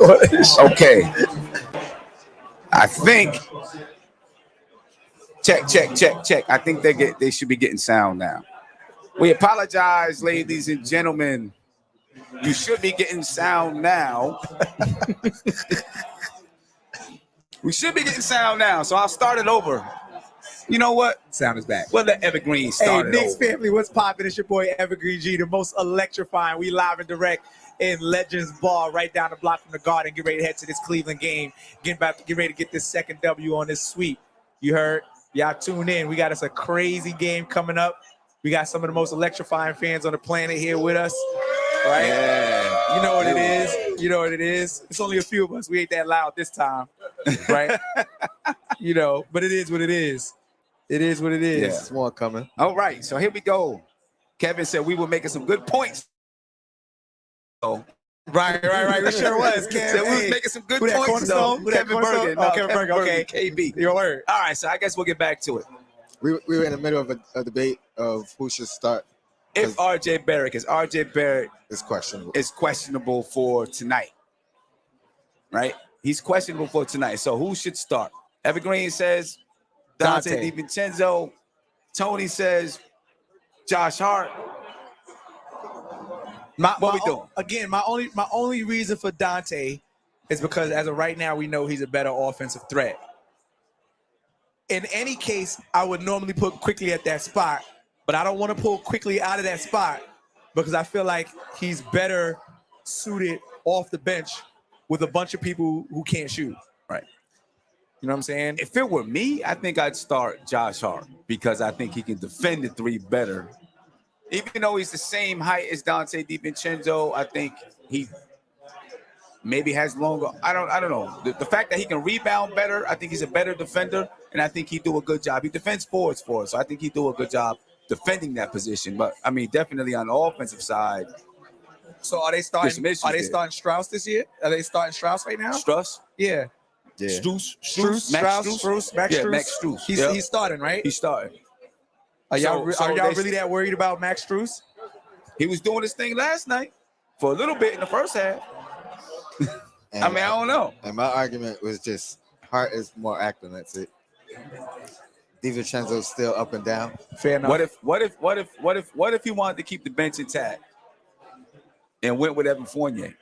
Okay. I think. Check. I think they should be getting sound now. We apologize, ladies and gentlemen. You should be getting sound now. We should be getting sound now, so I'll start it over. You know what? Sound is back. We'll let Evergreen start Hey, it Knicks over. family, what's poppin'? It's your boy Evergreen G, the most electrifying. We live and direct in Legends Bar, right down the block from the Garden. Get ready to head to this Cleveland game. Get ready to get this second W on this sweep. You heard? Y'all tune in. We got us a crazy game coming up. We got some of the most electrifying fans on the planet here with us. Right? Yeah. You know what it is. You know what it is. It's only a few of us. We ain't that loud this time. Right? You know, but it is what it is. It is what it is. Yeah. There's more coming. All right, so here we go. Kevin said we were making some good points. Oh, Right. We sure was. said we was making some good Who that, points, though. Cornerstone? Who that, Kevin Cornerstone? Bergen. Oh, Kevin Bergen, okay. KB. Your word. All right, so I guess we'll get back to it. We were in the middle of a debate of who should start. If RJ Barrett, because RJ Barrett It's questionable. is questionable for tonight, right? He's questionable for tonight. So who should start? Evergreen says Dante DiVincenzo. Tony says Josh Hart. What we doing? Again, my only reason for Dante is because as of right now, we know he's a better offensive threat. In any case, I would normally put Quickly at that spot, but I don't want to pull Quickly out of that spot because I feel like he's better suited off the bench with a bunch of people who can't shoot. Right. You know what I'm saying? If it were me, I think I'd start Josh Hart because I think he can defend the three better. Even though he's the same height as Dante DiVincenzo, I think he maybe has longer. I don't know. The fact that he can rebound better, I think he's a better defender, and I think he do a good job. He defends forwards for us, so I think he do a good job defending that position. But I mean, definitely on the offensive side. So are they starting? There's some Are they issues starting Strauss this year? Are they starting Strauss right now? Struss, Yeah. Yeah. Struss, Max Strus? Strus. Yeah, Max Strus. He's starting, right? He's starting. Are y'all So really that worried about Max Strus? He was doing his thing last night for a little bit in the first half. And, I mean, I don't know. And my argument was just Hart is more active. That's it. DiVincenzo's still up and down. Fair enough. What if he wanted to keep the bench intact and went with Evan Fournier?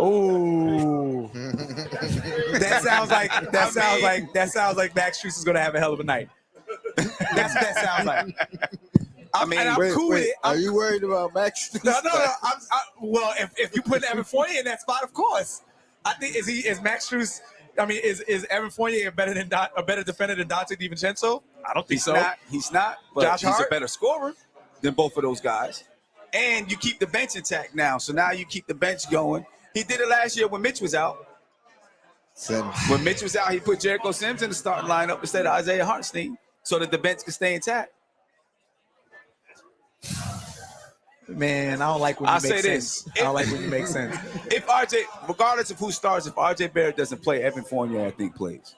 Ooh. that sounds like Max Strus is gonna have a hell of a night. That's what that sounds like. I'm cool with it. Are you worried about Max? No. Well, if you put Evan Fournier in that spot, of course. I think is Max Strus. I mean, is Evan Fournier a better defender than Dante DiVincenzo? I don't think so. He's not. But Josh he's Hart? a better scorer than both of those guys. And you keep the bench intact now. So now you keep the bench going. He did it last year when Mitch was out. When Mitch was out, he put Jericho Sims in the starting lineup instead of Isaiah Hartenstein so that the bench could stay intact. Man, I don't like when you make sense. I don't like when you make sense. If RJ, regardless of who starts, if RJ Barrett doesn't play, Evan Fournier, I think, plays.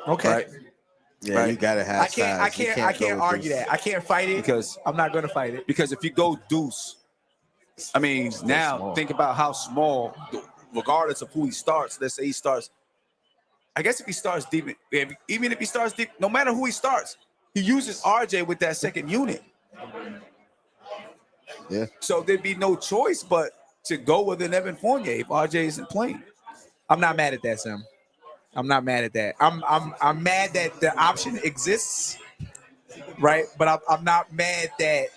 Okay. Right? Yeah, right. you gotta have. I can't argue that. I can't fight it because I'm not gonna fight it. Because if you go deuce, I mean, now small. Think about how small, regardless of who he starts. Let's say he starts. I guess if he starts deep, even if he starts deep, no matter who he starts, he uses RJ with that second unit. Yeah. So there'd be no choice but to go with an Evan Fournier if RJ isn't playing. I'm not mad at that, Sam. I'm not mad at that. I'm mad that the option exists, right? But I'm not mad that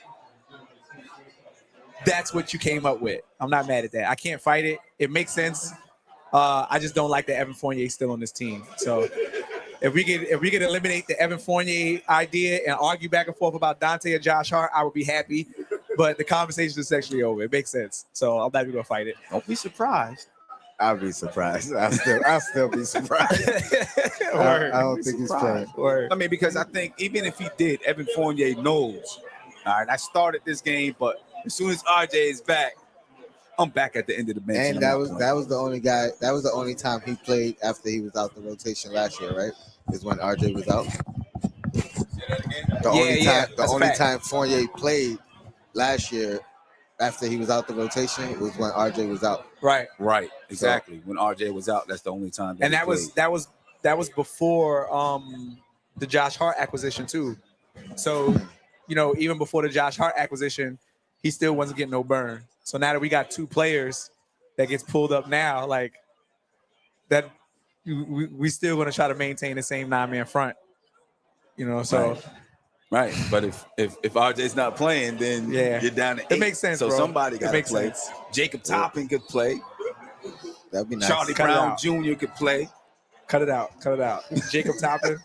that's what you came up with. I'm not mad at that. I can't fight it. It makes sense. I just don't like that Evan Fournier is still on this team. So if we could eliminate the Evan Fournier idea and argue back and forth about Dante and Josh Hart, I would be happy. But the conversation is actually over. It makes sense. So I'm not even gonna fight it. Don't be surprised. I'll be surprised. I'll still be surprised. I don't think he's playing. I mean, because I think even if he did, Evan Fournier knows. All right, I started this game, but as soon as RJ is back, I'm back at the end of the bench. And that was the only guy. That was the only time he played after he was out the rotation last year, right? Is when RJ was out. The only time Fournier played last year after he was out the rotation, it was when RJ was out. Right. Right, exactly. When RJ was out, that's the only time. And he that was played. that was before the Josh Hart acquisition too. So, even before the Josh Hart acquisition, he still wasn't getting no burn. So now that we got two players that gets pulled up now, like that, we still going to try to maintain the same 9-man front. So Right, but if RJ's not playing, then Yeah. you're down to 8. It makes sense, So bro. somebody It got to makes play. sense. Jacob Toppin could play. That'd be nice. Charlie Cut it Brown out. Jr. could play. cut it out. Jacob Toppin.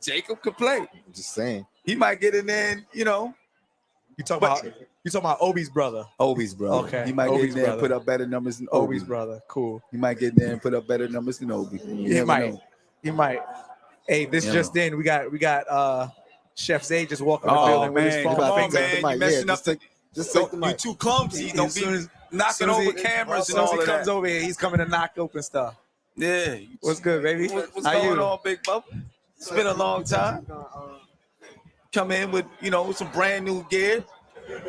Jacob could play. I'm just saying. He might get in there, and, You talking about Obi's brother? Obi's brother. Okay, He might Obi's get in there and brother. put up better numbers than Obi's Obi. brother. Cool. He might get in there and put up better numbers than Obi. He might. He might. Hey, this Yeah. just in. We got Chef Zay just walking the Oh building with his man, phone. come on, finger. man! the mic. You messing Yeah, up. just take the You mic. too clumsy. Don't As soon be as- knocking soon as over he- cameras As and soon as all he of comes that. over here, he's coming to knock open stuff. Yeah. What's good, baby? What's How going you? on, Big Bubba? It's been a long time. Come in with some brand new gear.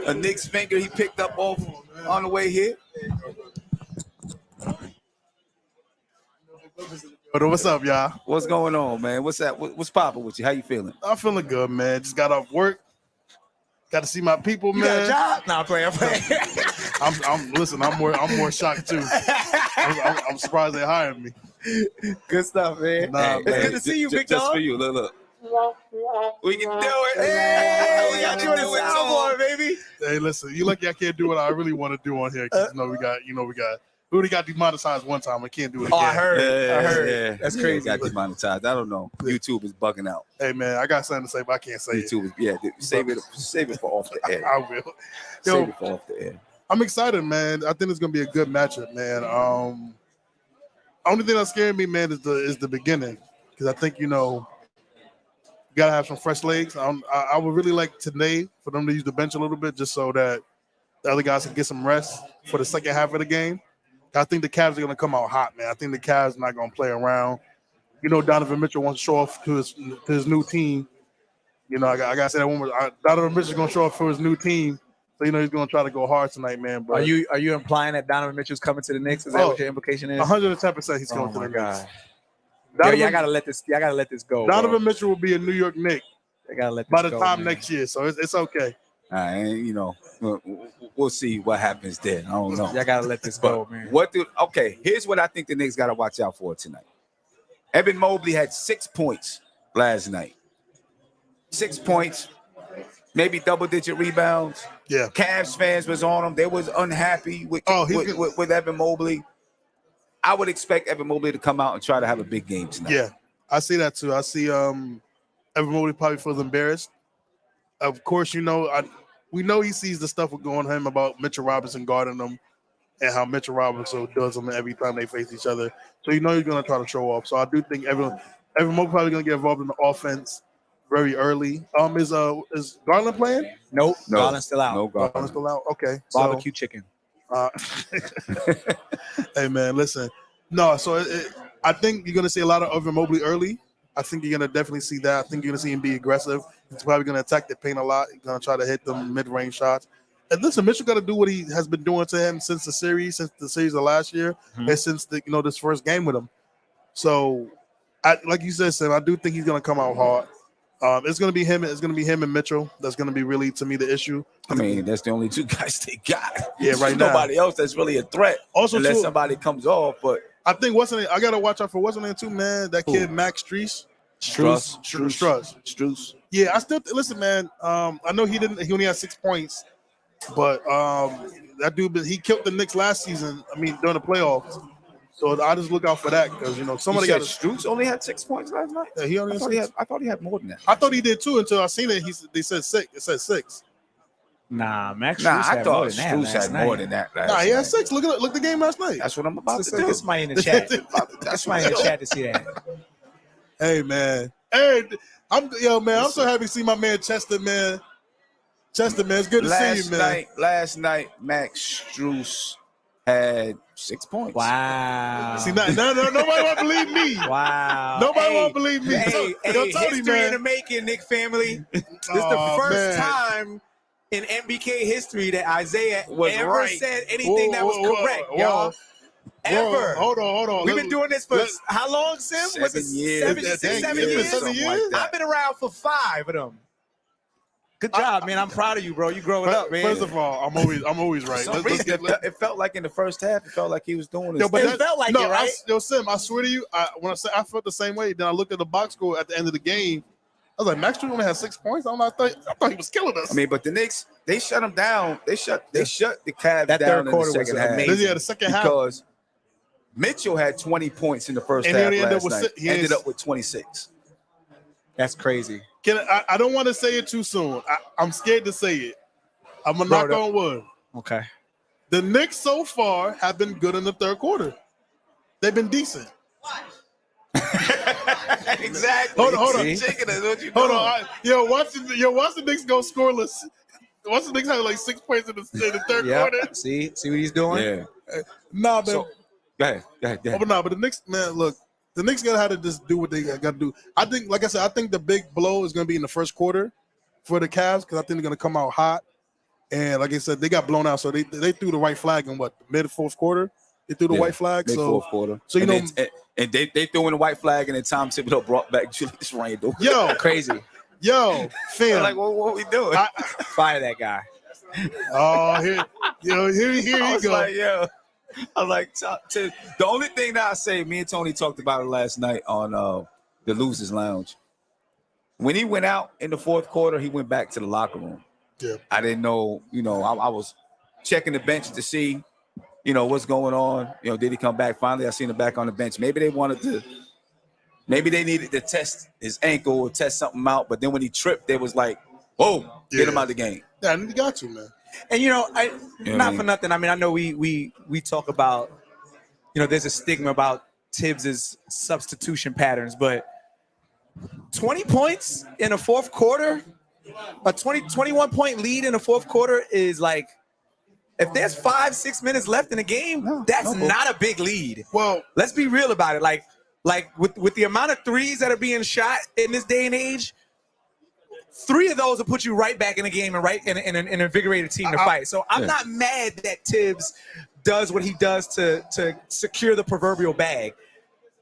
A Knicks finger he picked up off on the way here. What's up, y'all? What's going on, man? What's that? What's popping with you? How you feeling? I'm feeling good, man. Just got off work. Got to see my people, You got a man. job? Nah, I'm playing. Listen. I'm more shocked too. I'm surprised they hired me. Good stuff, man. Nah, It's man. good to see you, big Just dog. for you. Look. We can do it. Hey, We we got can you on the do it, soundboard, baby. Hey, listen. You lucky I can't do what I really want to do on here. 'Cause, we already got demonetized one time. I can't do it again. Oh, I heard. Yeah, I heard. yeah. That's Yeah, crazy. got demonetized. I don't know. YouTube is bugging out. Hey, man. I got something to say, but I can't say it. YouTube is save it for off the air. I will. Save Yo, it for off the air. I'm excited, man. I think it's gonna be a good matchup, man. Only thing that's scaring me, man, is the beginning, because I think you gotta have some fresh legs. I would really like today for them to use the bench a little bit, just so that the other guys can get some rest for the second half of the game. I think the Cavs are gonna come out hot, man. I think the Cavs are not gonna play around. Donovan Mitchell wants to show off to his new team. I gotta say that one more. Donovan Mitchell's gonna show off for his new team. So he's gonna try to go hard tonight, man. But Are you implying that Donovan Mitchell's coming to the Knicks? Is that what your implication is? 110% he's Oh coming to my the Knicks. god! Yo, Donovan, y'all gotta let this go. Donovan bro. Mitchell will be a New York Knick Y'all gotta let this by the go, time man. next year, so it's okay. We'll see what happens there. I don't know. Y'all gotta let this go, man. Here's what I think the Knicks got to watch out for tonight. Evan Mobley had 6 points last night. 6 points, maybe double-digit rebounds. Yeah. Cavs fans was on him. They was unhappy with Evan Mobley. I would expect Evan Mobley to come out and try to have a big game tonight. Yeah, I see that too. I see Evan Mobley probably feels embarrassed. Of course, we know he sees the stuff going on him about Mitchell Robinson guarding him and how Mitchell Robinson does them every time they face each other. So he's going to try to show off. So I do think Evan Mobley probably going to get involved in the offense very early. Is Garland playing? Nope. No. Garland's still out. No Garland's Garland. still out. Okay. Barbecue chicken. Hey man, listen. No, so I think you're gonna see a lot of Evan Mobley early. I think you're gonna definitely see that. I think you're gonna see him be aggressive. He's probably gonna attack the paint a lot. He's gonna try to hit them mid-range shots. And listen, Mitchell got to do what he has been doing to him since the series of last year, and since this first game with him. So, like you said, Sam, I do think he's gonna come out hard. It's gonna be him. It's gonna be him and Mitchell. That's gonna be really, to me, the issue. I mean, that's the only two guys they got. Yeah, right There's now. nobody else that's really a threat. Also, unless too, somebody comes off, but I think I gotta watch out for what's name too, man. That kid Max Struess. Struess. Yeah, I still listen, man. I know he only had 6 points, but that dude, he killed the Knicks last season. I mean, during the playoffs. So I just look out for that because somebody got Struess only had 6 points last night. Yeah, he only I had thought six. I thought he had more than that. I thought he did too until I seen it. They said 6. It said 6. Nah, Max. Nah, Strus I had thought more than that Struess last had night. more than that. Nah, he night. had 6. Look the game last night. That's what I'm about Let's to look do. at somebody in the chat. That's somebody in the chat to see that. Hey man, hey, I'm so happy to see my man Chester, man. Chester, man, it's good to see you, man. Last night, Max Struess had 6 points. Wow. See, nobody want to believe me. Wow. Nobody want to believe me. Hey, Tony, history man. in the making, Nick family. This is Aw, the first man. time in NBK history that Isaiah Was ever right. said anything that was correct, y'all. Ever. Hold on. We've been doing this for how long, Sim? Was it 7 years. 7 That- six, that- 7 it's been years? 7 years? I've been around for 5 of them. Good job, man. I'm proud of you, bro. You growing up, man. First of all, I'm always right. For some reason, it felt like in the first half, it felt like he was doing this. Yo, but It felt like it, right? Sim, I swear to you, when I say I felt the same way. Then I looked at the box score at the end of the game. I was like, Max Strus only had 6 points. I thought he was killing us. I mean, but the Knicks, they shut him down. They shut the Cavs That down third in the quarter was second half. amazing. Yeah, the second half. Because Mitchell had 20 points in the first And half he ended last up with night. he Ended is- up with 26. That's crazy. I don't want to say it too soon. I'm scared to say it. I'm gonna knock on wood. Okay. The Knicks so far have been good in the third quarter. They've been decent. Exactly. Hold on. See? Chicken is what you Hold doing. on. Watch the Knicks go scoreless. Watch the Knicks have like 6 points in the third Yeah. quarter. See what he's doing? Yeah. Nah, man. So, go ahead. But the Knicks, man, look, the Knicks gotta have to just do what they got to do. I think, like I said, I think the big blow is gonna be in the first quarter for the Cavs because I think they're gonna come out hot. And like I said, they got blown out, so they threw the white flag in mid fourth quarter. They threw the white flag, Fourth quarter. So you and they threw in the white flag, and then Tom Thibodeau brought back Julius Randle. yo, Crazy. yo, fam, like, what we doing? Fire that guy. here I you was go. like, yo. I was like, the only thing that I say, me and Tony talked about it last night on the Losers Lounge. When he went out in the fourth quarter, he went back to the locker room. Yeah. I didn't know, I was checking the bench to see, what's going on. Did he come back? Finally, I seen him back on the bench. Maybe they needed to test his ankle or test something out. But then when he tripped, they was like, whoa, get him out of the game. Yeah, you got to, man. And what I mean? for nothing. I mean, I know we talk about, there's a stigma about Tibbs's substitution patterns, but 20 points in a fourth quarter, a 21 point lead in a fourth quarter is like, if there's 5-6 minutes left in the game, that's not a big lead. Well, let's be real about it. Like with the amount of threes that are being shot in this day and age, 3 of those will put you right back in the game and an invigorated team to fight. So I'm not mad that Tibbs does what he does to secure the proverbial bag.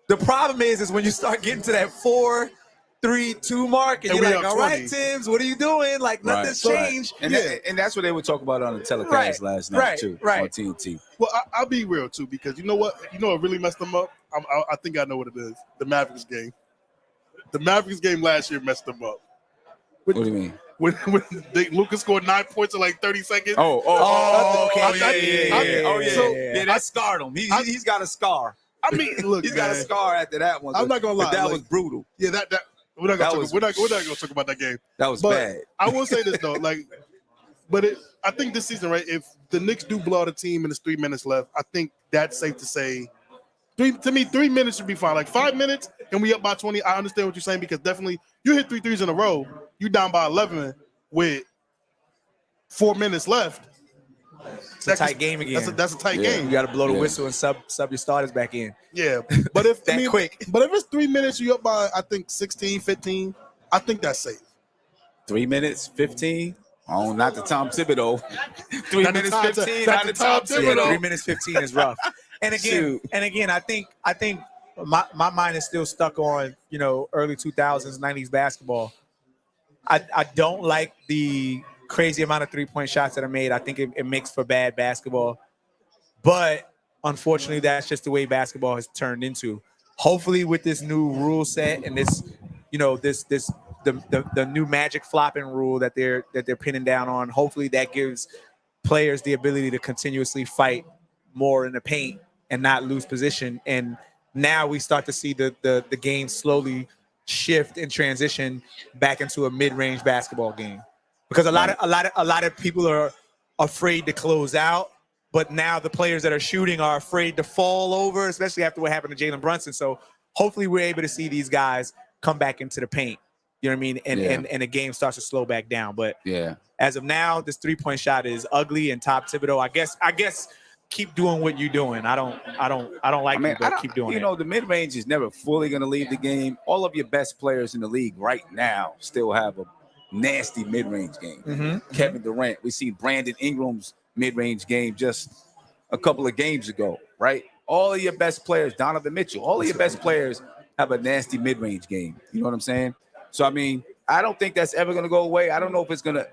The problem is when you start getting to that 4-3-2 mark and you're like, all right, Tibbs, what are you doing? Like nothing's changed. And, and that's what they were talking about on the telecast last night too on TNT. Well, I'll be real too because you know what really messed them up. I think I know what it is. The Mavericks game. The Mavericks game last year messed them up. What do you mean? When Lucas scored 9 points in like 30 seconds. Yeah, that scarred him. He's got a scar. I mean, look, he's got a scar after that one. I'm not gonna lie, that was brutal. Yeah, we're not gonna talk about that game. That was bad. I will say this though, I think this season, right? If the Knicks do blow out a team and there's 3 minutes left, I think that's safe to say. 3 minutes should be fine. Like 5 minutes and we up by 20. I understand what you're saying because definitely you hit 3 threes in a row, you down by 11 with 4 minutes left. It's a tight game again. That's a tight game. You got to blow the whistle and sub your starters back in. Yeah, but if quick. But if it's 3 minutes, you up by I think 16, 15. I think that's safe. 3 minutes, 15. Oh, not the Tom Thibodeau. 3 minutes, 15. Not the Tom Thibodeau. Yeah, 3 minutes, 15 is rough. And again, I think my mind is still stuck on early 2000s, 90s basketball. I don't like the crazy amount of 3-point shots that are made. I think it makes for bad basketball. But unfortunately, that's just the way basketball has turned into. Hopefully, with this new rule set and this, the new magic flopping rule that they're pinning down on, hopefully that gives players the ability to continuously fight more in the paint and not lose position. And now we start to see the game slowly shift and transition back into a mid-range basketball game. Because a lot of people are afraid to close out, but now the players that are shooting are afraid to fall over, especially after what happened to Jalen Brunson. So hopefully we're able to see these guys come back into the paint. You know what I mean? And the game starts to slow back down. But as of now, this 3-point shot is ugly and Tom Thibodeau, I guess keep doing what you're doing. I don't like it, but keep doing it. The mid-range is never fully going to leave the game. All of your best players in the league right now still have a nasty mid-range game. Mm-hmm. Kevin Durant. We see Brandon Ingram's mid-range game just a couple of games ago, right? All of your best players, Donovan Mitchell, all of your best players have a nasty mid-range game. You know what I'm saying? So, I mean, I don't think that's ever going to go away. I don't know if it's going to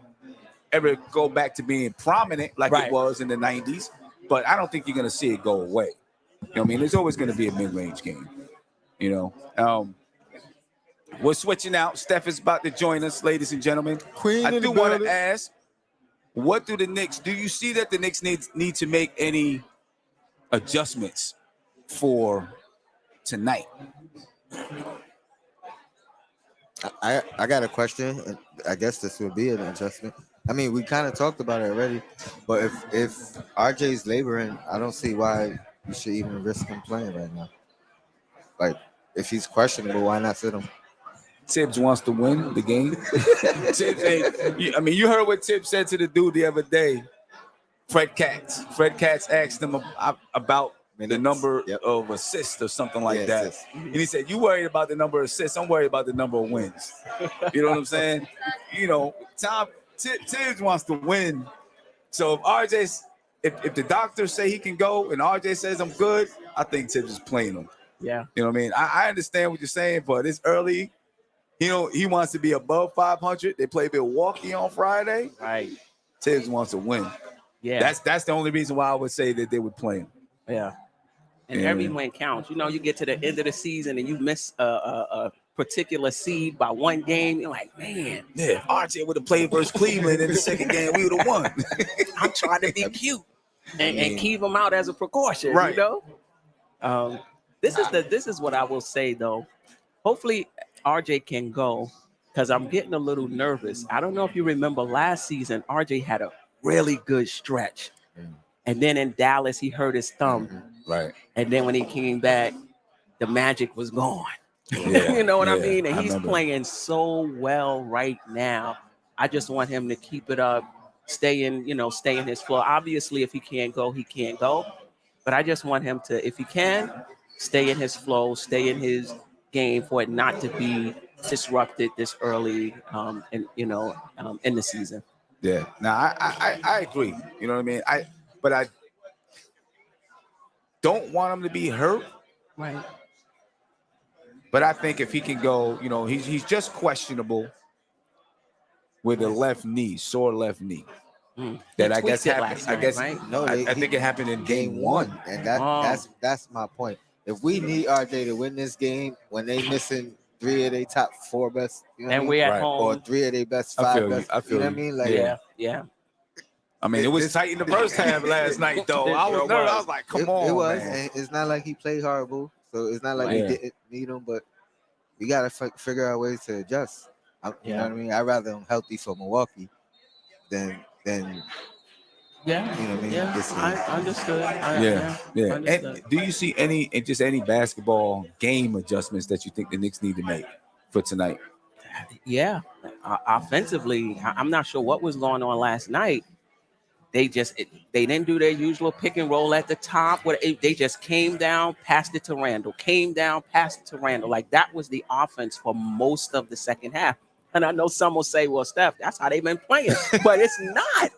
ever go back to being prominent like it was in the 90s, but I don't think you're going to see it go away. You know what I mean? There's always going to be a mid-range game, you know? We're switching out. Steph is about to join us, ladies and gentlemen. Queen I in do the want to building. ask, what do the Knicks, do you see that the Knicks need to make any adjustments for tonight? I got a question, and I guess this would be an adjustment. I mean, we kind of talked about it already, but if RJ's laboring, I don't see why you should even risk him playing right now. Like, if he's questionable, why not sit him? Tibbs wants to win the game. You heard what Tibbs said to the dude the other day, Fred Katz. Fred Katz asked him about the number of assists or something like that. Assists. And he said, you worried about the number of assists, I'm worried about the number of wins. You know what I'm saying? You know, Tibbs wants to win. So if the doctors say he can go and RJ says I'm good, I think Tibbs is playing him. Yeah. You know what I mean? I understand what you're saying, but it's early. He wants to be above 500. They play Milwaukee on Friday. Right. Tibbs wants to win. Yeah. That's the only reason why I would say that they would play him. Yeah. And every win counts. You know, you get to the end of the season and you miss a particular seed by one game. You're like, man. Yeah, if RJ would have played versus Cleveland in the second game, we would have won. I'm trying to be cute and keep them out as a precaution. Right. You know? This is what I will say though. Hopefully RJ can go, because I'm getting a little nervous. I don't know if you remember last season, RJ had a really good stretch. And then in Dallas, he hurt his thumb. Right. And then when he came back, the magic was gone. Yeah, You know what I mean? And I he's remember. playing so well right now. I just want him to keep it up, stay in his flow. Obviously, if he can't go, he can't go. But I just want him to, if he can, stay in his flow, stay in his game for it not to be disrupted this early in the season. Yeah. Now I agree. You know what I mean? But I don't want him to be hurt. Right. But I think if he can go, you know, he's just questionable with a left knee, sore left knee. That He I guess tweaked it happened. last I night, guess right? No, I think it happened in game one. and Oh. that's my point. If we need RJ to win this game, when they missing 3 of their top 4 best, you know And what I mean? we're at Right. or home. 3 of their best I 5 feel you. best. I feel You know you. what I mean? Like, Yeah, yeah. I mean, it was tight in the first half last night, though. I was nervous. I was like, come on, it was. man. And it's not like he played horrible, so it's not like Right. we didn't need him. But we gotta figure out ways to adjust. You know what I mean? I'd rather him healthy for Milwaukee than Yeah. you know what I mean. Yeah. This I game. understood. Yeah. Understood. And do you see any basketball game adjustments that you think the Knicks need to make for tonight? Yeah. Offensively, I'm not sure what was going on last night. They didn't do their usual pick and roll at the top. They just came down, passed it to Randle, came down, passed it to Randle. Like that was the offense for most of the second half. And I know some will say, well, Steph, that's how they've been playing. But it's not.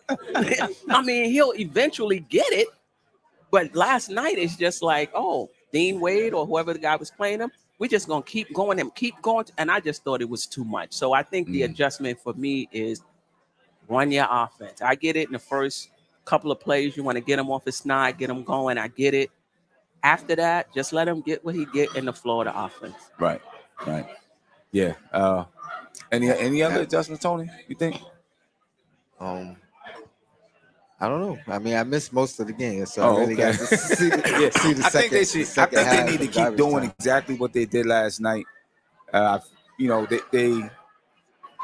I mean, he'll eventually get it. But last night, it's just like, oh, Dean Wade or whoever the guy was playing him, we're just going to keep going and keep going. And I just thought it was too much. So I think the adjustment for me is run your offense. I get it in the first couple of plays. You want to get him off his snide, get him going. I get it. After that, just let him get what he get in the flow of the offense. Right. Yeah. Any other adjustments, Tony? You think? I don't know. I mean, I missed most of the game, so I really got to see the I think second. they should. I think they need to keep doing exactly what they did last night. They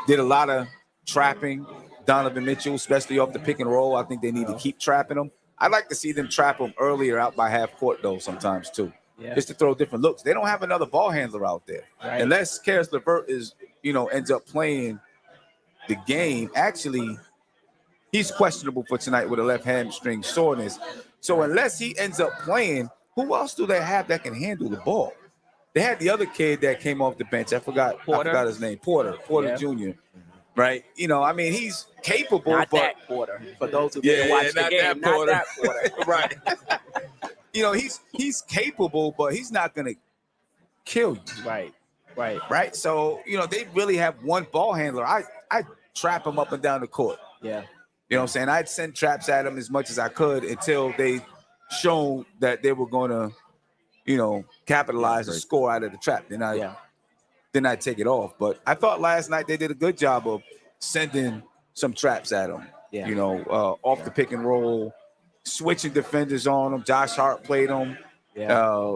did a lot of trapping Donovan Mitchell, especially off the pick and roll. I think they need to keep trapping him. I'd like to see them trap him earlier out by half court, though, sometimes too. Yeah. Just to throw different looks. They don't have another ball handler out there. Right. Unless Karis LeVert ends up playing the game. Actually, he's questionable for tonight with a left hamstring soreness. So unless he ends up playing, who else do they have that can handle the ball? They had the other kid that came off the bench. I forgot Porter. his name. Porter Jr. right? You know, I mean, he's capable, Not but that quarter. For those who Yeah, didn't watch the not game, that not quarter. that quarter. right. You know, he's capable, but he's not gonna kill you, Right. Right. right? So, you know, they really have one ball handler. I trap him up and down the court. Yeah. You know what I'm saying? I'd send traps at him as much as I could until they shown that they were gonna, you know, capitalize and score out of the trap. Then I take it off. But I thought last night they did a good job of sending some traps at him. Yeah. You know, off the pick and roll, switching defenders on him. Josh Hart played him. Yeah.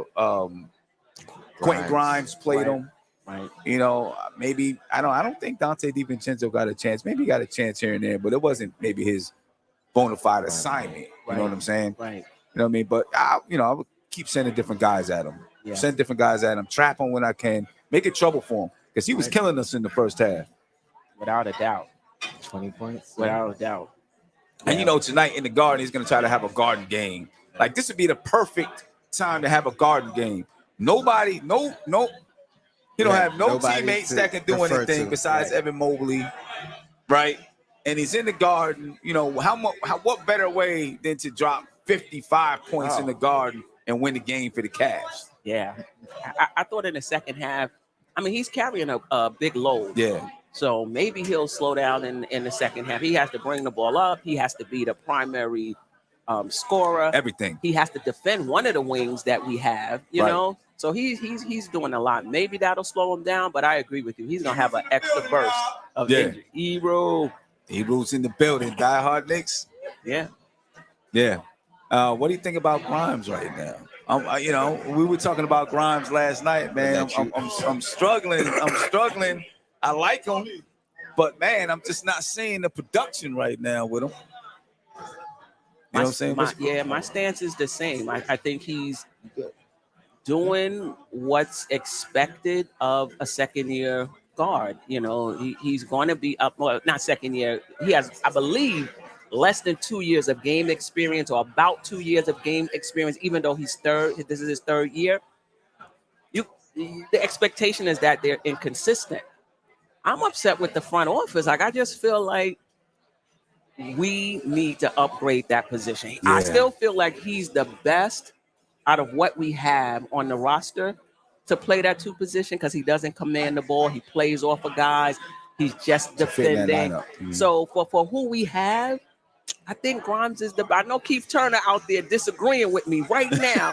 Quentin Grimes played him. Right. You know, maybe I don't think Dante DiVincenzo got a chance. Maybe he got a chance here and there, but it wasn't maybe his bona fide assignment. You know what I'm saying? Right. You know what I mean? But I would keep sending different guys at him. Yeah. Send different guys at him. Trap him when I can. Make it trouble for him because he was killing us in the first half. Without a doubt. 20 points. Without a doubt. And you know, tonight in the Garden, he's going to try to have a Garden game. Like this would be the perfect time to have a Garden game. Nobody, he don't have no teammates that can do anything besides Evan Mobley, right? And he's in the Garden. You know, what better way than to drop 55 points in the Garden and win the game for the Cavs? Yeah. I thought in the second half, I mean, he's carrying a big load. Yeah. So maybe he'll slow down in the second half. He has to bring the ball up. He has to be the primary scorer. Everything. He has to defend one of the wings that we have, you know. So he's doing a lot. Maybe that'll slow him down, but I agree with you. He's gonna have an extra burst of energy. Ebro's in the building. Die Hard Knicks. Yeah. Yeah. What do you think about Grimes right now? You know, we were talking about Grimes last night, man. I'm struggling. I'm struggling. I like him, but man, I'm just not seeing the production right now with him. You know what I'm saying? My stance is the same. I think he's doing what's expected of a second-year guard. You know, he's going to be up. Well, not second year. He has, I believe, less than 2 years of game experience, or about 2 years of game experience. Even though he's third, this is his third year. The expectation is that they're inconsistent. I'm upset with the front office. Like, I just feel like we need to upgrade that position. Yeah. I still feel like he's the best out of what we have on the roster to play that two position because he doesn't command the ball. He plays off of guys. He's just defending. So for who we have, I think Grimes is I know Keith Turner out there disagreeing with me right now.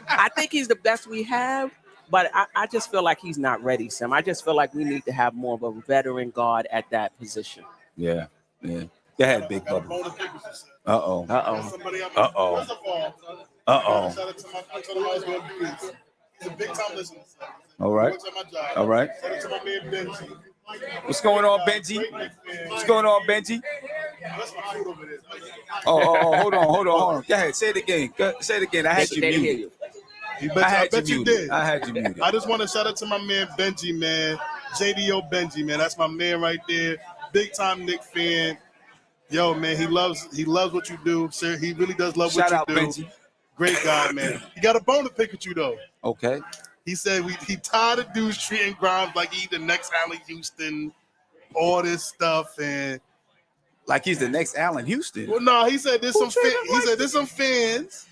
I think he's the best we have. But I just feel like he's not ready, Sam. I just feel like we need to have more of a veteran guard at that position. Yeah. Go ahead, Big Bubba. Uh-oh. He's a big time listener. All right. Shout out to my man Benji. What's going on, Benji? What's going on, Benji? That's my food over there. Oh, hold on. Go ahead, say it again. I had you muted. I bet you did. I had you muted. I just want to shout out to my man Benji, man. JDO Benji, man. That's my man right there. Big time Knicks fan. Yo, man, he loves what you do. Sir, he really does love what you do. Shout out, Benji. Great guy, man. He got a bone to pick with you, though. Okay. He said he tired of dudes treating Grimes like he the next Allen Houston, all this stuff, and like he's the next Allen Houston. Well, no, he said there's some fans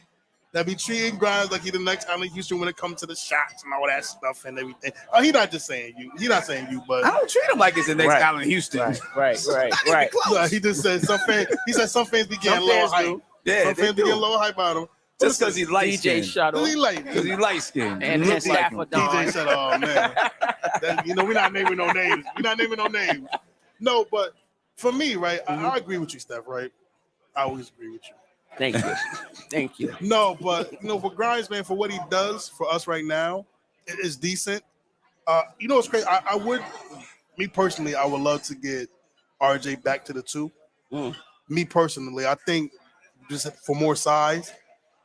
that be treating Grimes like he the next Allen Houston when it comes to the shots and all that stuff and everything. Oh, he not just saying you. He not saying you, but I don't treat him like it's the next Allen Houston. Right. Yeah, he just said some fans. He said some fans be getting low hype. Yeah, some fans be getting low hype out of him. Just because he's light DJ Shuttle. Because he light skinned. And his staff are DJ Shuttle, oh man. We're not naming no names. No, but for me, right, I agree with you, Steph, right? I always agree with you. Thank you. No, but for Grimes, man, for what he does for us right now, it is decent. It's crazy. I would love to get RJ back to the 2. Me personally, I think just for more size.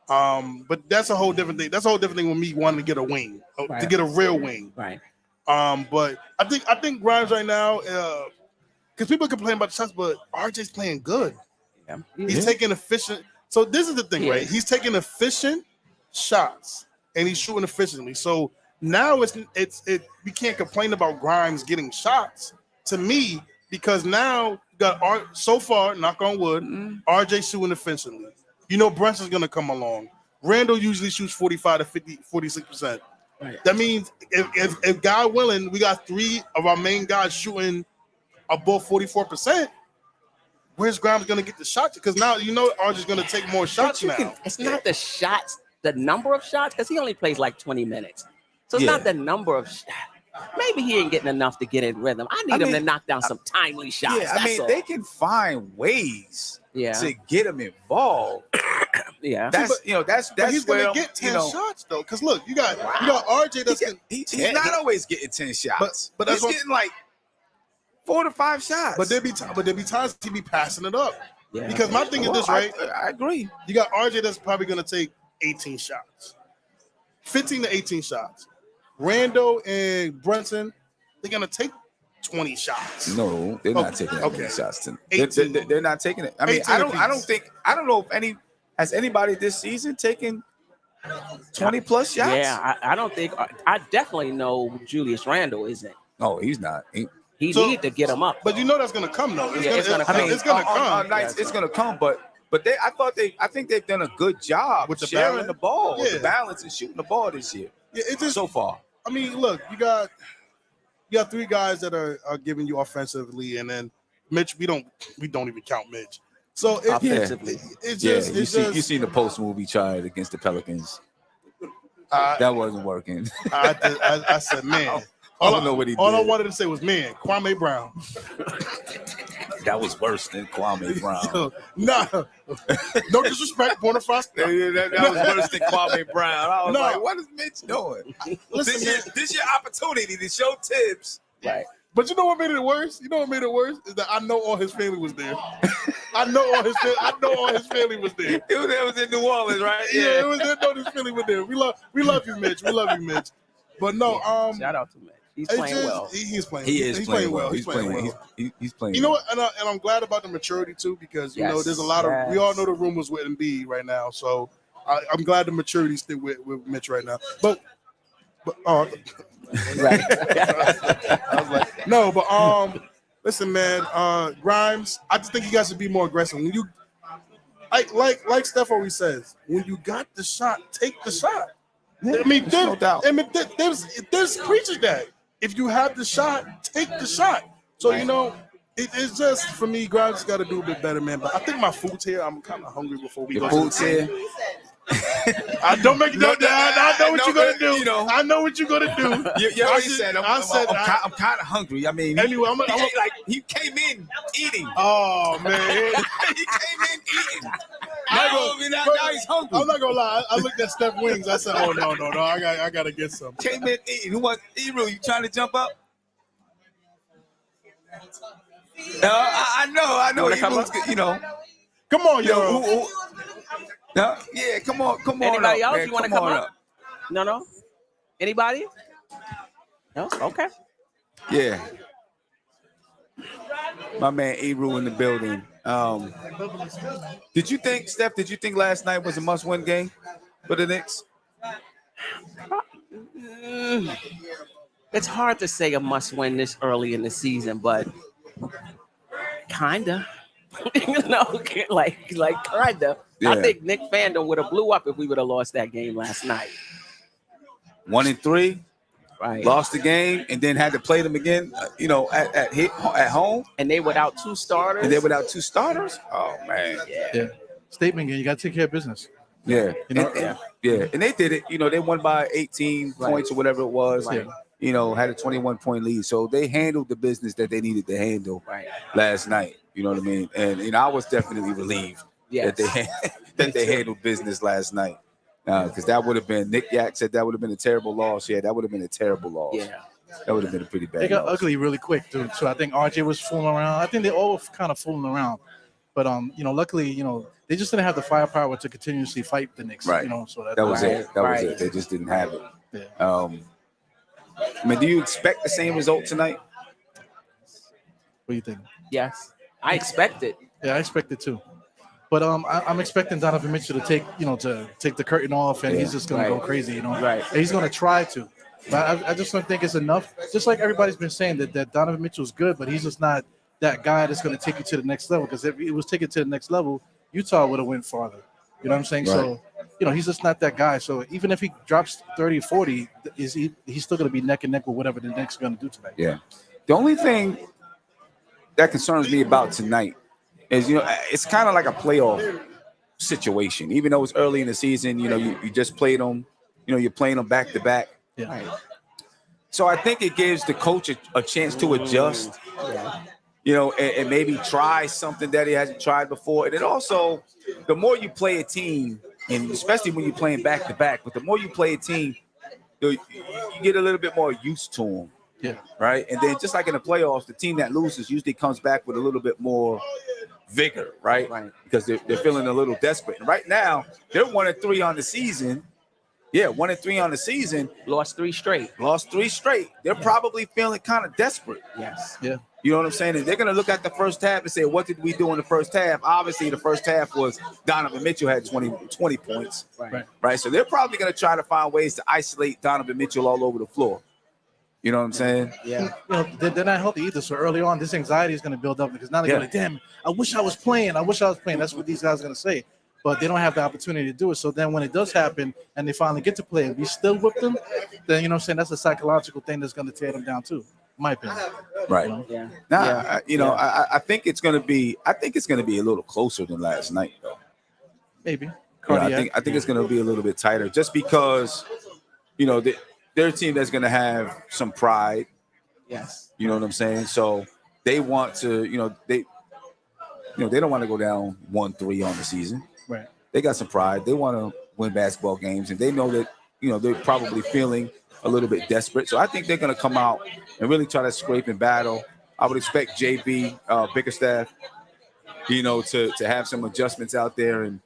But that's a whole different thing. That's a whole different thing with me wanting to get a wing, to get a real wing. Right. But I think Grimes right now, because people complain about the shots, but RJ's playing good. Yeah. He's taking efficient. So this is the thing, right? He's taking efficient shots and he's shooting efficiently. So now we can't complain about Grimes getting shots. To me, because now you got so far, knock on wood, RJ shooting efficiently. You know Brunson's gonna come along. Randle usually shoots 45 to 50, 46%. Right. That means if God willing, we got 3 of our main guys shooting above 44%. Where's Grimes gonna get the shots? Because now you know RJ's gonna take more shots now. It's not the shots, the number of shots, because he only plays like 20 minutes. So it's not the number of shots. Maybe he ain't getting enough to get in rhythm. I need him to knock down some timely shots. Yeah, I mean, all. they can find ways Yeah. to get him involved. Yeah. That's But he's where gonna get 10 shots though. Because look, you got RJ that's he's not always getting 10 shots. But that's he's getting like 4 to 5 shots. But there be times he be passing it up. Yeah. Because my thing is this, right? I agree. You got RJ that's probably gonna take 18 shots, 15 to 18 shots. Randle and Brunson, they're gonna take 20 shots. No, they're not taking that many shots. They're not taking it. I mean, 18 I don't know if has anybody this season taken 20 plus shots. Yeah, I don't think. I definitely know Julius Randle isn't. No, he's not. He need to get him up. But you know that's gonna come though. It's gonna come. It's gonna come. On nights, it's gonna come. But I think they've done a good job With the sharing balance? the ball, Yeah. the balance, and shooting the ball this year. Yeah, it just So far. I mean, look, you got 3 guys that are giving you offensively, and then Mitch, we don't even count Mitch. So Offensively. it's Yeah, just you seen the post movie tried against the Pelicans. I That wasn't working. said, man. I don't know what he All I did. wanted to say was, man, Kwame Brown. That was worse than Kwame Brown. Nah, no disrespect, Bonifaz. That was worse than Kwame Brown. I was No. like, what is Mitch doing? Listen, man. This your opportunity to show Tibbs. Right. But you know what made it worse? You know what made it worse is that I know all his family was there. I know all his family was there. It was in New Orleans, right? Yeah, it was there. No, his family was there. We love you, Mitch. We love you, Mitch. But no, Shout out to Mitch. He's it's playing just- well. He's playing. He is He's playing well. He's playing well. He's playing. You know what? And I'm glad about the maturity too, because you know there's a lot of we all know the rumors with Embiid right now. So I'm glad the maturity still with Mitch right now. But Right. I was like, no, but listen, man, Grimes, I just think you guys should be more aggressive. When you like Steph always says, when you got the shot, take the shot. I mean, no doubt. there's preaching that if you have the shot, take the shot. So you know, it's just for me, Grimes got to do a bit better, man. But I think my food's here. I'm kind of hungry before we Your go. food's here. I don't make it No, up. I know what you're gonna do. you know. I know what you're gonna do. You already said I said I'm kind of hungry. I mean, Anyway, he came in eating. Oh man. He came in eating. Now he's hungry. I'm not gonna lie. I looked at Steph Wings. I said, "Oh no! I gotta get some." Came in eating. Who wants Ebro? You trying to jump up? No, I know. wanna come Ebro's up? good, you know. Come on, Yo, yo. No, yeah, come on Anybody up, else? man. You want to come on up? No. Anybody? No. Okay. Yeah. My man Ebro in the building. Did you think, Steph? Did you think last night was a must-win game for the Knicks? It's hard to say a must-win this early in the season, but kinda. like kinda. Yeah. I think Nick fandom would have blew up if we would have lost that game last night. 1-3, Right. lost the game, and then had to play them again. At home, And they without 2 starters. and they're without 2 starters. Oh man. Yeah. Statement game. You got to take care of business. Yeah. You know, And they did it. You know, they won by 18 points or whatever it was. Right. You know, had a 21-point lead. So they handled the business that they needed to handle Right. last night. You know what I mean? And I was definitely relieved Yes. that they handled business last night. Because that would have been, Nick Yak said that would have been a terrible loss. Yeah, that would have been a terrible loss. Yeah. That would have been a pretty bad They got loss. ugly really quick, too. So I think RJ was fooling around. I think they all kind of fooling around. But luckily, they just didn't have the firepower to continuously fight the Knicks. Right. So That was Right, it. That was right. it. They just didn't have it. Yeah. I mean, do you expect the same result tonight? What do you think? Yes. I expect it. Yeah, I expect it too. But I'm expecting Donovan Mitchell to take the curtain off, and he's just gonna go crazy, Right. And he's gonna try to. But I just don't think it's enough. Just like everybody's been saying that Donovan Mitchell's good, but he's just not that guy that's going to take you to the next level. Because if it was taken to the next level, Utah would have went farther. You know what I'm saying? Right. So, he's just not that guy. So even if he drops 30, 40, he's still going to be neck and neck with whatever the Knicks are going to do tonight. Yeah. The only thing that concerns me about tonight is, it's kind of like a playoff situation. Even though it's early in the season, you just played them, you're playing them back to back. Yeah. Right. So I think it gives the coach a chance to adjust, and maybe try something that he hasn't tried before. And it also, the more you play a team, and especially when you're playing back to back, but the more you play a team, you get a little bit more used to them. Yeah. Right. And then just like in the playoffs, the team that loses usually comes back with a little bit more vigor, right? Right. Because they're feeling a little desperate. And right now, they're 1-3 on the season. Yeah, 1-3 on the season. Lost 3 straight. They're probably feeling kind of desperate. Yes. Yeah. You know what I'm saying? And they're going to look at the first half and say, what did we do in the first half? Obviously, the first half was Donovan Mitchell had 20 points. Right. So they're probably going to try to find ways to isolate Donovan Mitchell all over the floor. You know what I'm saying? Yeah. They're not healthy either. So early on, this anxiety is going to build up because now they're going to, damn, I wish I was playing. That's what these guys are going to say. But they don't have the opportunity to do it. So then when it does happen and they finally get to play and we still whip them, then, you know what I'm saying, that's a psychological thing that's going to tear them down too, in my opinion. Right. Yeah. Now, I think it's going to be a little closer than last night, though. Maybe. I think it's going to be a little bit tighter just because, they're a team that's going to have some pride. Yes. You know what I'm saying? So they want to, they don't want to go down 1-3 on the season. Right. They got some pride. They want to win basketball games, and they know that, they're probably feeling a little bit desperate. So I think they're going to come out and really try to scrape and battle. I would expect JB Bickerstaff, to have some adjustments out there, and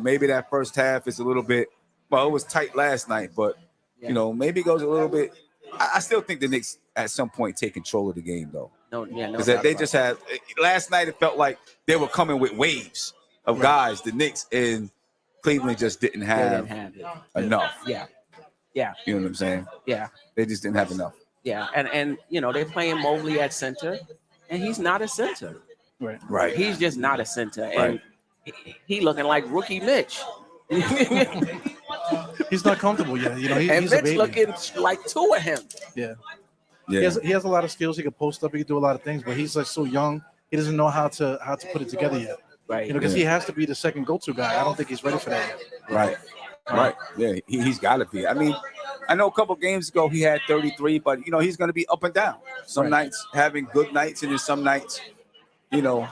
maybe that first half is a little bit. Well, it was tight last night, but maybe it goes a little bit. I still think the Knicks at some point take control of the game, though. No. Because they just had last night. It felt like they were coming with waves of guys. The Knicks and Cleveland just didn't have enough. Yeah. You know what I'm saying? Yeah. They just didn't have enough. Yeah. And they're playing Mobley at center, and he's not a center. Right. He's just not a center, Right. and he looking like rookie Mitch. He's not comfortable yet. And he's a Mitch baby. looking like two of him. Yeah. Yeah. He has a lot of skills. He can post up. He can do a lot of things, but he's like so young. He doesn't know how to put it together yet. Right. Because he has to be the second go-to guy. I don't think he's ready for that yet. Right. Yeah. He's got to be. I mean, I know a couple games ago he had 33, but he's going to be up and down. Some nights having good nights, and then some nights, Yeah.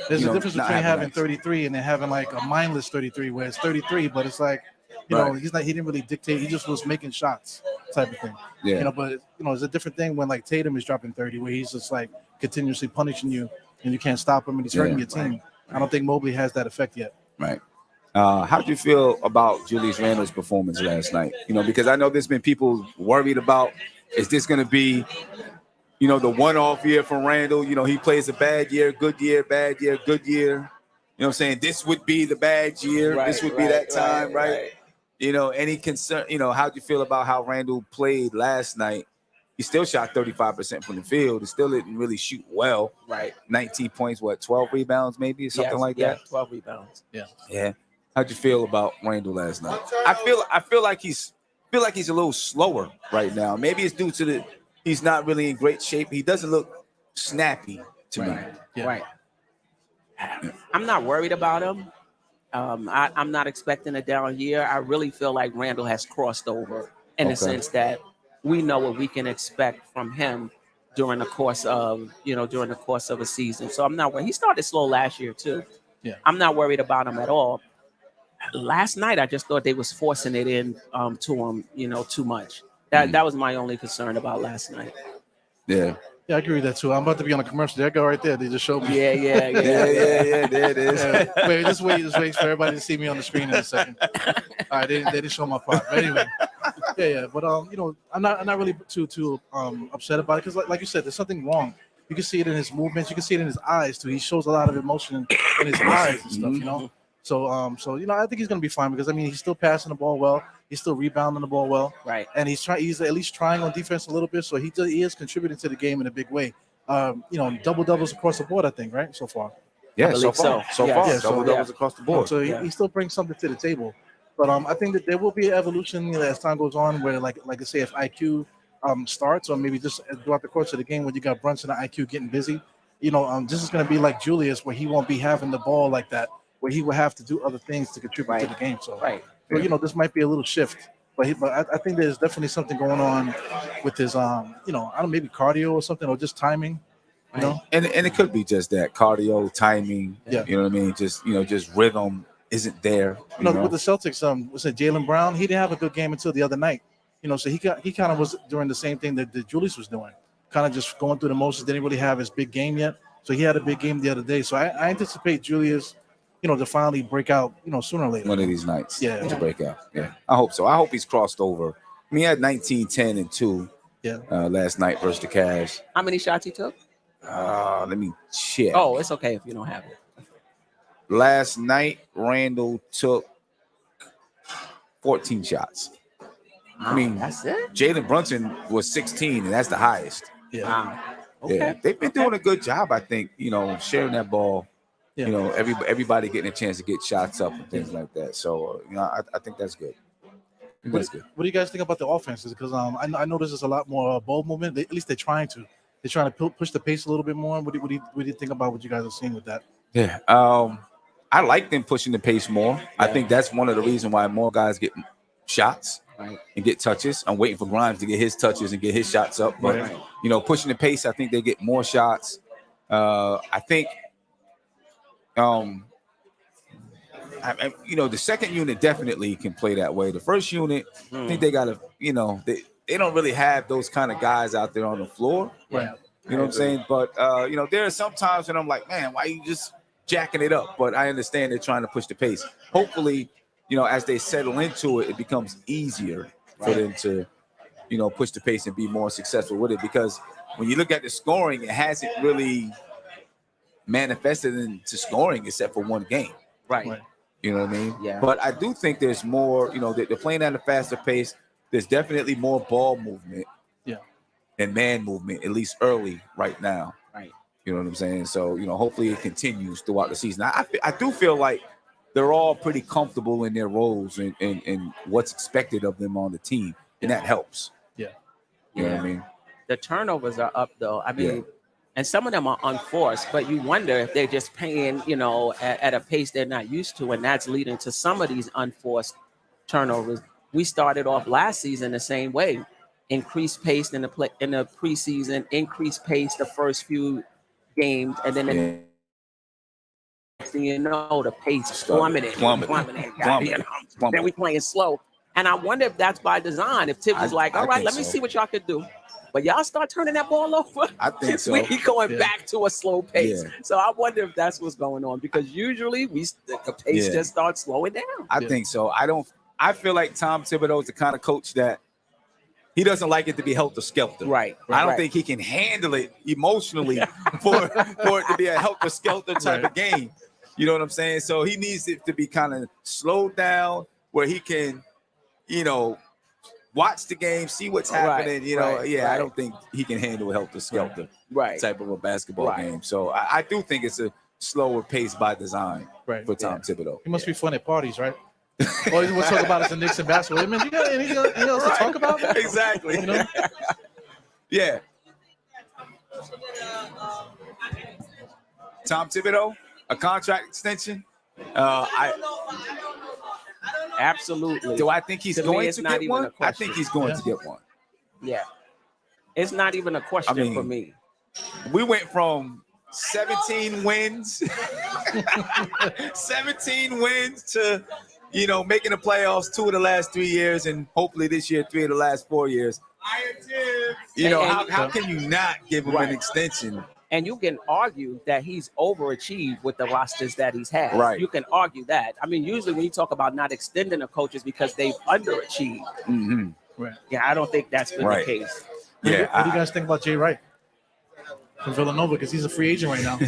There's a difference not between having nights. 33 and then having like a mindless 33, where it's 33, but it's like, he didn't really dictate. He just was making shots type of thing. Yeah. But it's a different thing when like Tatum is dropping 30, where he's just like continuously punishing you and you can't stop him and he's hurting your team. I don't think Mobley has that effect yet. Right. How do you feel about Julius Randle's performance last night? Because I know there's been people worried about, is this going to be, the one-off year for Randle? He plays a bad year, good year, bad year, good year. You know what I'm saying? This would be the bad year. This would be that time, right? Any concern, how do you feel about how Randle played last night? He still shot 35% from the field. He still didn't really shoot well. Right. 19 points, 12 rebounds maybe, something like that? 12 rebounds. Yeah. How'd you feel about Randle last night? I feel like he's a little slower right now. Maybe it's due to he's not really in great shape. He doesn't look snappy to me. Yeah. Right. I'm not worried about him. I'm not expecting a down year. I really feel like Randle has crossed over in the sense that we know what we can expect from him during the course of a season. So I'm not worried. He started slow last year too. Yeah. I'm not worried about him at all. Last night, I just thought they was forcing it in to him, too much. That was my only concern about last night. Yeah. Yeah, I agree with that too. I'm about to be on a commercial. There I go right there. They just showed me. Yeah. There it is. Wait, just wait for everybody to see me on the screen in a second. All right, they didn't show my part. But anyway, yeah. But I'm not really too upset about it because like you said, there's something wrong. You can see it in his movements. You can see it in his eyes too. He shows a lot of emotion in his eyes and stuff. So I think he's gonna be fine because he's still passing the ball well. He's still rebounding the ball well. Right. And he's at least trying on defense a little bit. So he is contributing to the game in a big way. double doubles across the board. I think right so far. Yeah, believe so so. far, Yes. double doubles Yeah. across the board. So Yeah. he still brings something to the table. But I think that there will be an evolution as time goes on, where like I say, if IQ starts, or maybe just throughout the course of the game when you got Brunson and IQ getting busy, this is going to be like Julius, where he won't be having the ball like that, where he will have to do other things to contribute to the game. So, Right. so this might be a little shift. But I think there's definitely something going on with his I don't know, maybe cardio or something, or just timing. And it could be just that cardio, timing. Yeah. You know what I mean? Just rhythm isn't there. You know? With the Celtics, was it Jaylen Brown? He didn't have a good game until the other night. So he kind of was doing the same thing that Julius was doing, kind of just going through the motions. Didn't really have his big game yet. So he had a big game the other day. So I anticipate Julius, to finally break out, sooner or later. One of these nights, Yeah. to break out. Yeah, I hope so. I hope he's crossed over. I mean, he had 19, 10, and 2 last night versus the Cavs. How many shots he took? Let me check. Oh, it's okay if you don't have it. Last night, Randle took 14 shots. I mean, that's it. Jalen Brunson was 16, and that's the highest. Yeah. Wow. Okay. Yeah, they've been doing a good job, I think. Sharing that ball. Yeah. Everybody getting a chance to get shots up and things like that. So, I think that's good. That's good. What do you guys think about the offenses? Because I know there's a lot more ball movement. At least they're trying to. They're trying to push the pace a little bit more. What do you think about what you guys are seeing with that? Yeah. I like them pushing the pace more. I think that's one of the reasons why more guys get shots and get touches. I'm waiting for Grimes to get his touches and get his shots up. But, pushing the pace, I think they get more shots. I think, the second unit definitely can play that way. The first unit, I think they got to, they don't really have those kind of guys out there on the floor. Right. You know what I'm saying? But, there are some times when I'm like, man, why you just jacking it up? But I understand they're trying to push the pace. Hopefully, as they settle into it, it becomes easier for them to, push the pace and be more successful with it. Because when you look at the scoring, it hasn't really manifested into scoring except for one game. Right. You know what I mean? Yeah. But I do think there's more, they're playing at a faster pace. There's definitely more ball movement and man movement, at least early right now. Right. You know what I'm saying? So, hopefully it continues throughout the season. I do feel like they're all pretty comfortable in their roles and what's expected of them on the team. And that helps. Yeah. You know what I mean? The turnovers are up, though. I mean, and some of them are unforced, but you wonder if they're just playing, at a pace they're not used to, and that's leading to some of these unforced turnovers. We started off last season the same way. Increased pace in the preseason, increased pace the first few games, and then the pace plummeted. Then we playing slow. And I wonder if that's by design. If Tibbs is like, all right, let me see what y'all could do. But y'all start turning that ball over. I think so. We going back to a slow pace. So I wonder if that's what's going on, because usually the pace just starts slowing down. I think so. I feel like Tom Thibodeau is the kind of coach that he doesn't like it to be helter-skelter. Right. I don't think he can handle it emotionally for it to be a helter-skelter type of game. You know what I'm saying? So he needs it to be kind of slowed down where he can, watch the game, see what's happening. I don't think he can handle a helter-skelter type of a basketball game. So I do think it's a slower pace by design for Tom Thibodeau. He must be fun at parties, right? All he wants to talk about is the Knicks and basketball. Man, you got anything else to talk about? Exactly. Yeah. Tom Thibodeau, a contract extension. Absolutely. Do I think he's going to get one? I think he's going to get one. Yeah. It's not even a question for me. We went from 17 wins, 17 wins to, making the playoffs 2 of the last 3 years, and hopefully this year 3 of the last 4 years. How can you not give him an extension? And you can argue that he's overachieved with the rosters that he's had. Right. You can argue that. I mean, usually when you talk about not extending the coaches because they've underachieved. Mm-hmm. Right. Yeah, I don't think that's been the case. Yeah. What do you guys think about Jay Wright from Villanova? Because he's a free agent right now.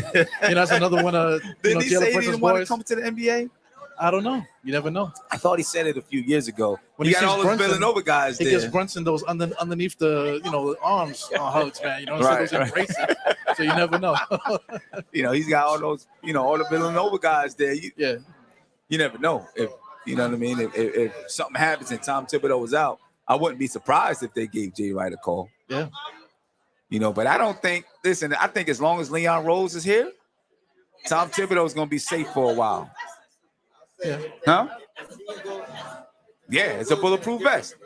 That's another one of Didn't he Jalen say he Brunson's didn't want to boys. come to the NBA? I don't know. You never know. I thought he said it a few years ago. When He he got sees all those Brunson, Villanova guys He there. gives Brunson those underneath the the arms hugs, man. You know what I'm Right, saying? Those embraces. So you never know. He's got all those, all the Villanova guys there. Yeah. You never know if you know what I mean. If something happens and Tom Thibodeau was out, I wouldn't be surprised if they gave Jay Wright a call. Yeah. But I don't think. Listen, I think as long as Leon Rose is here, Tom Thibodeau is going to be safe for a while. Yeah. Huh? Yeah, it's a bulletproof vest.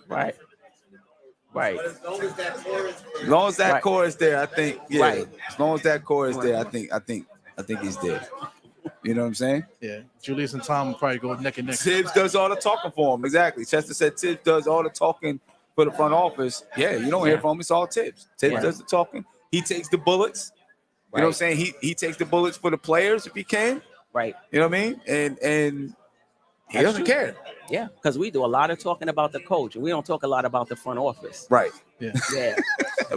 Right. Right. As long as that core is there, I think. Yeah. Right. As long as that core is there, I think he's there. You know what I'm saying? Yeah. Julius and Tom will probably go neck and neck. Tibbs does all the talking for him. Exactly. Chester said Tibbs does all the talking for the front office. Yeah, you don't hear from him. It's all Tibbs. Tibbs does the talking. He takes the bullets. You know what I'm saying? He takes the bullets for the players if he can. Right. You know what I mean? And he doesn't care. Yeah, because we do a lot of talking about the coach, and we don't talk a lot about the front office. Right. Yeah. Yeah.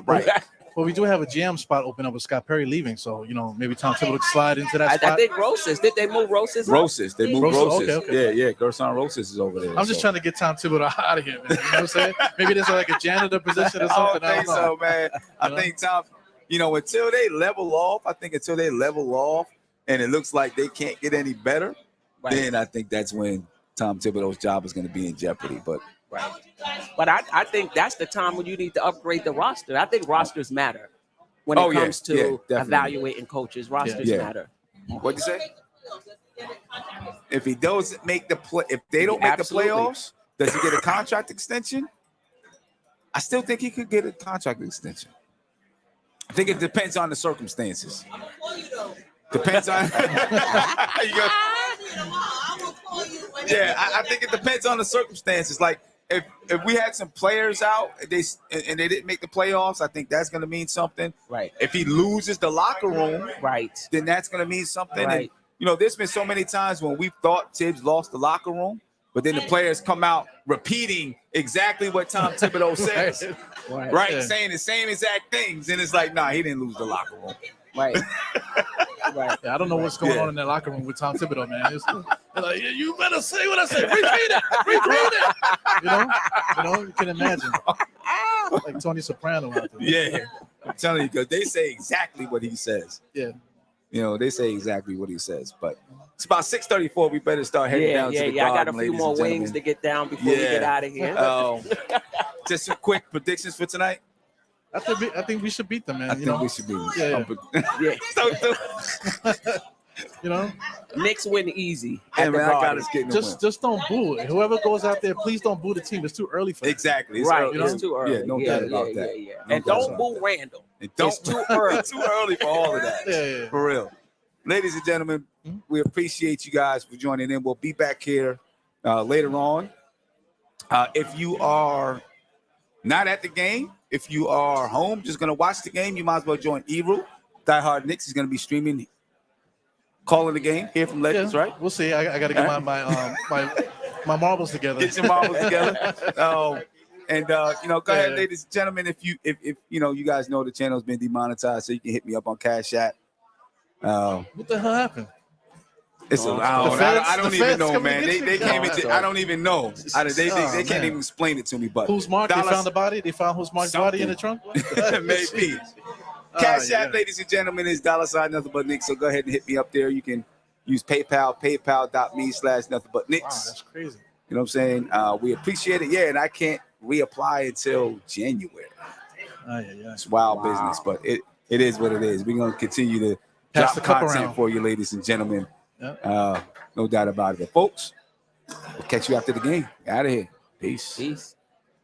Right. Well, we do have a GM spot open up with Scott Perry leaving, so maybe Tom Thibodeau could slide into that spot. I think Rosas. Did they move Rosas? Rosas. They moved Rosas. Okay. Yeah. Gerson Rosas is over there. I'm just trying to get Tom Thibodeau out of here, man. You know what I'm saying? Maybe there's like a janitor position or I something. don't think so, man. I think Tom, until they level off, and it looks like they can't get any better, then I think that's when Tom Thibodeau's job is going to be in jeopardy. But I think that's the time when you need to upgrade the roster. I think rosters matter when it comes to evaluating coaches. Rosters matter. What'd you say? If he doesn't make if they don't make the playoffs, does he get a contract extension? I still think he could get a contract extension. I think it depends on the circumstances. Depends on. Yeah, I think it depends on the circumstances. Like if we had some players out and they didn't make the playoffs, I think that's going to mean something. Right. If he loses the locker room, then that's going to mean something. Right. And there's been so many times when we thought Tibbs lost the locker room, but then the players come out repeating exactly what Tom Thibodeau says, right? Saying the same exact things, and it's like, nah, he didn't lose the locker room. Right. Right. Yeah, I don't know what's going on in that locker room with Tom Thibodeau, man. It's like, you better say what I say. Repeat it. You can imagine. Like Tony Soprano out there. Yeah. I'm telling you, because they say exactly what he says. Yeah. They say exactly what he says. But it's about 6:34. We better start heading down to the garden, I got a few more wings to get down before we get out of here. Just some quick predictions for tonight. I think we should beat them, man. I think we should beat them. Yeah. Knicks win easy. Hey, man, I got us getting just don't boo it. Whoever goes out there, please don't boo the team. It's too early for that. Exactly. It's right. early. It's too early. Yeah, no doubt about that. No and don't boo Randle. It's too early. It's too early for all of that. Yeah. For real. Ladies and gentlemen, we appreciate you guys for joining in. We'll be back here later on. If you are not at the game, if you are home just going to watch the game, you might as well join Eru. Die Hard Knicks is going to be streaming, calling the game here from Legends, right? We'll see. I got to get my marbles together. Get your marbles together. Go ahead, ladies and gentlemen. If you guys know the channel's been demonetized, so you can hit me up on Cash App. What the hell happened? I don't even know, man. They came into. I don't even know. They can't even explain it to me. But who's Mark? They found the body. They found who's Mark's body in the trunk. Maybe. Cash App, ladies and gentlemen, is $ nothing but Knicks. So go ahead and hit me up there. You can use PayPal, paypal.me/nothing but Knicks. Wow, that's crazy. You know what I'm saying? We appreciate it. Yeah, and I can't reapply until January. It's wild business, but it is what it is. We're gonna continue to drop the cup content around for you, ladies and gentlemen. No doubt about it. But folks, we'll catch you after the game. Out of here. Peace.